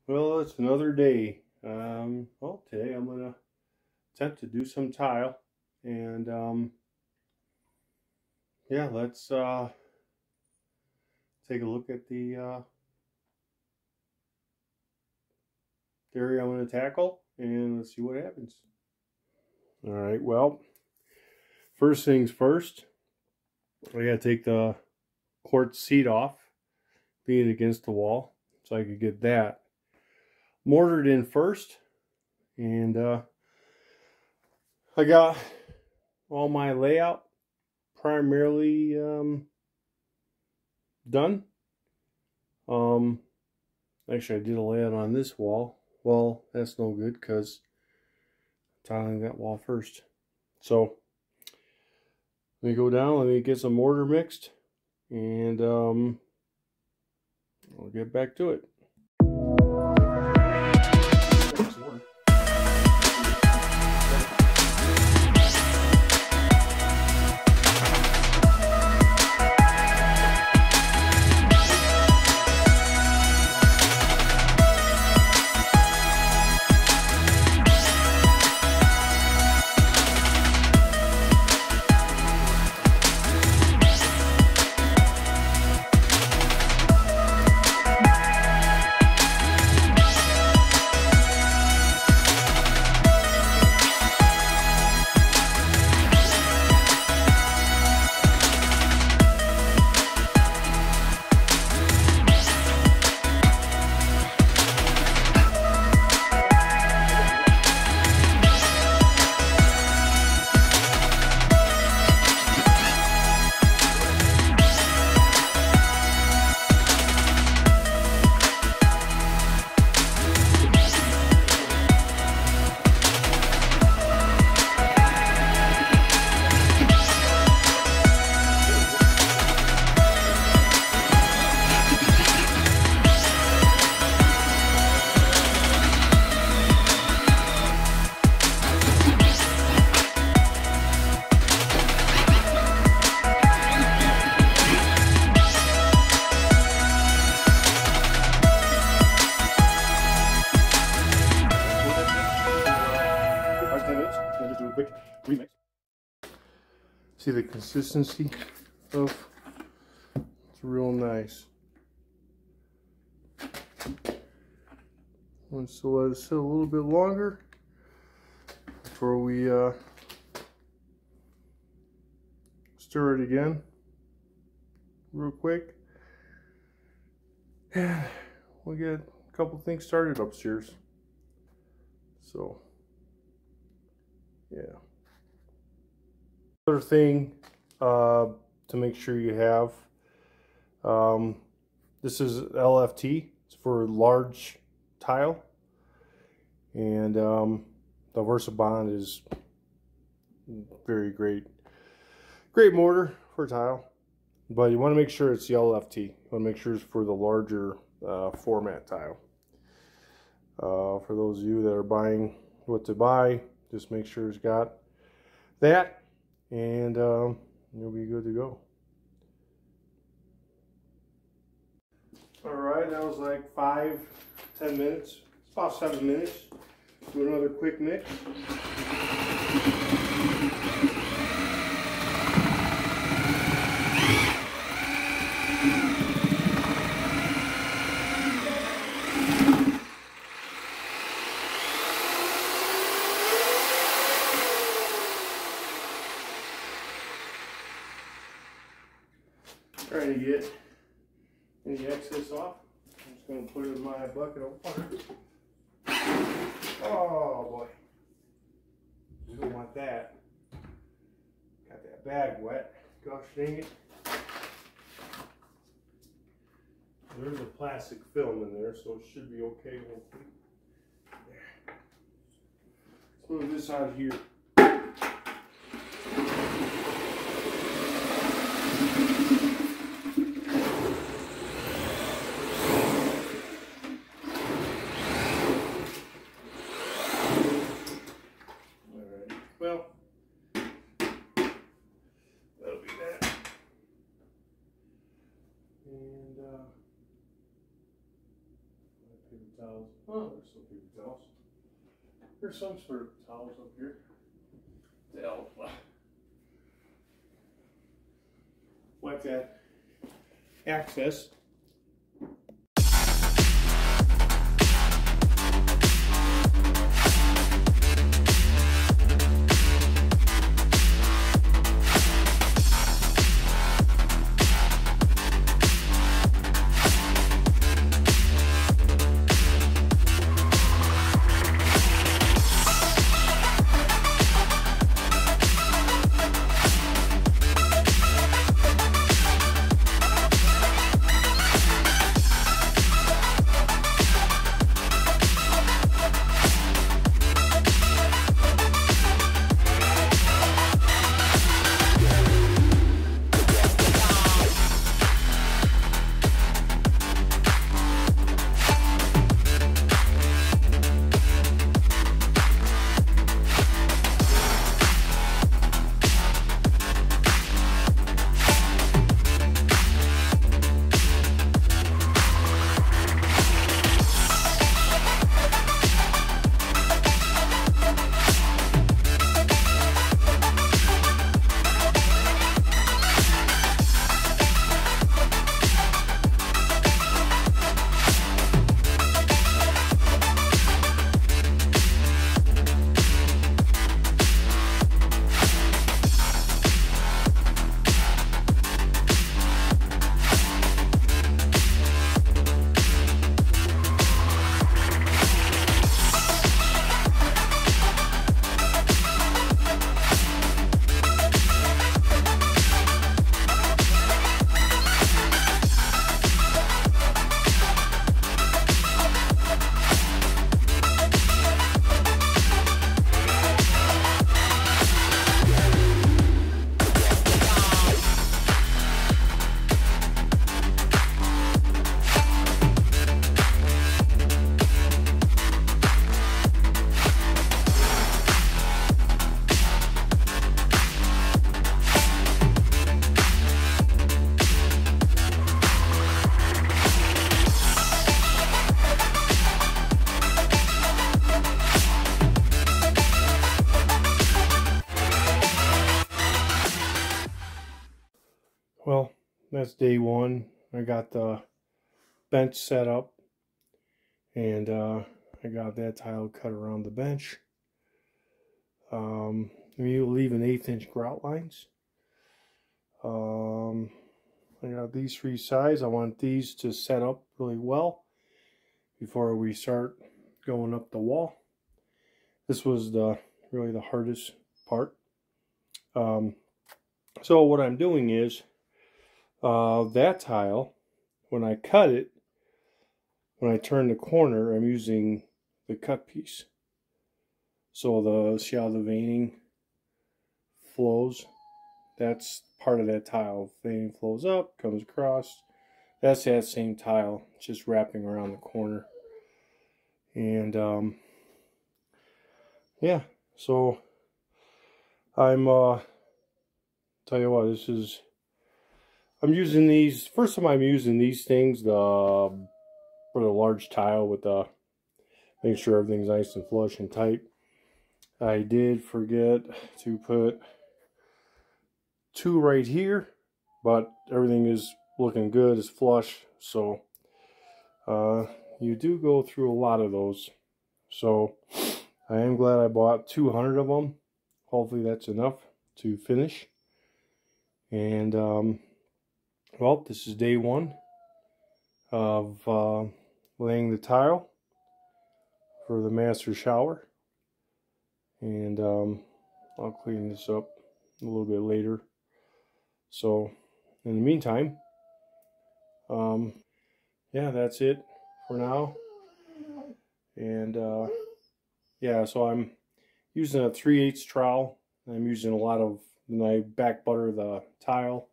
Well, it's another day. Well, today I'm gonna attempt to do some tile, and yeah, let's take a look at the area I'm gonna tackle, and let's see what happens. All right. Well, first things first, I gotta take the quartz seat off, being against the wall, so I could get that mortared in first, and I got all my layout primarily done. Actually, I did a layout on this wall. Well, that's no good because I'm tiling that wall first. So let me go down, let me get some mortar mixed, and I'll get back to it. Quick remix. See the consistency of it's real nice. Want to let it sit a little bit longer before we stir it again real quick, and we'll get a couple things started upstairs. So yeah. Other thing to make sure you have, this is LFT. It's for large tile, and the VersaBond is very great mortar for tile, but you want to make sure it's the LFT. You want to make sure it's for the larger format tile. For those of you that are buying what to buy, just make sure it's got that, and you'll be good to go. Alright, that was like 5-10 minutes, about 7 minutes. Do another quick mix. Trying to get any excess off. I'm just going to put it in my bucket of water. Oh boy, you don't want that. Got that bag wet. Gosh dang it. There's a plastic film in there, so it should be okay. Hopefully. There. Let's move this out of here. Well, that'll be that. And paper towels. Oh, there's some paper towels. There's some sort of towels up here to help wet that access. Well, that's day one. I got the bench set up, and I got that tile cut around the bench. We leave an 1/8 inch grout lines. I got these 3 sides. I want these to set up really well before we start going up the wall. This was really the hardest part. So what I'm doing is that tile, when I cut it, when I turn the corner, I'm using the cut piece. So see how the veining flows? That's part of that tile. Veining flows up, comes across. That's that same tile, just wrapping around the corner. And yeah, so I'm tell you what, I'm using these. First time I'm using these things for the large tile with making sure everything's nice and flush and tight. I did forget to put 2 right here, but everything is looking good, it's flush. So you do go through a lot of those. So I am glad I bought 200 of them. Hopefully that's enough to finish. And well, this is day one of laying the tile for the master shower. And I'll clean this up a little bit later. So in the meantime, yeah, that's it for now. And yeah, so I'm using a 3/8 trowel. I'm using a lot of, and I back butter the tile.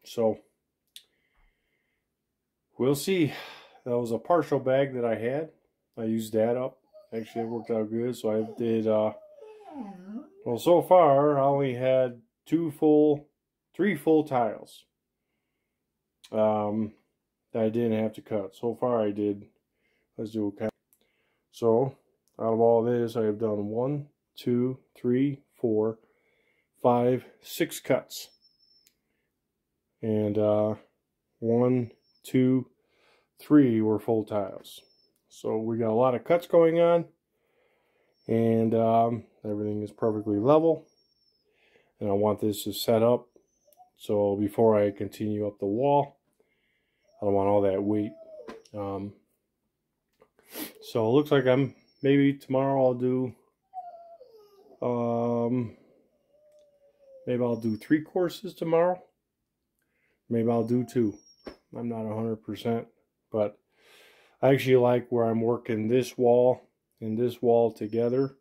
So we'll see. That was a partial bag that I had. I used that up. Actually, it worked out good. So I did, well, so far I only had 3 full tiles. that I didn't have to cut. So far I did. Let's do a count. So out of all this, I have done 1, 2, 3, 4, 5, 6 cuts. And 1, 2, 3 were full tiles. So we got a lot of cuts going on. And everything is perfectly level. And I want this to set up. So before I continue up the wall, I don't want all that weight. So it looks like maybe tomorrow I'll do maybe I'll do 3 courses tomorrow. Maybe I'll do 2. I'm not 100%, but I actually like where I'm working this wall and this wall together,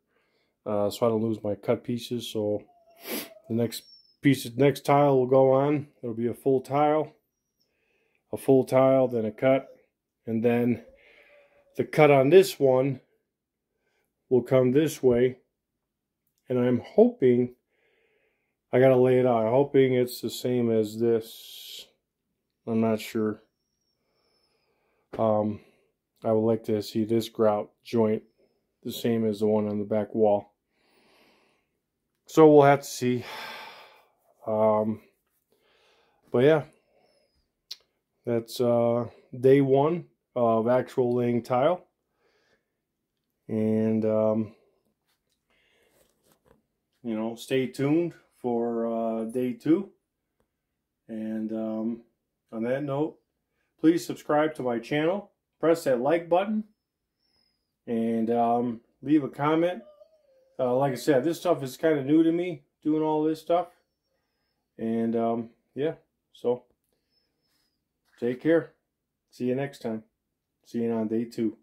so I don't lose my cut pieces. So the next tile will go on. It'll be a full tile, then a cut, and then the cut on this one will come this way. And I'm hoping, I gotta lay it out, I'm hoping it's the same as this. I'm not sure. I would like to see this grout joint the same as the one on the back wall. So we'll have to see. But yeah, that's day 1 of actual laying tile. And you know, stay tuned for day 2. And on that note, please subscribe to my channel, press that like button, and leave a comment. Like I said, this stuff is kind of new to me, doing all this stuff. And yeah, so take care. See you next time. See you on day 2.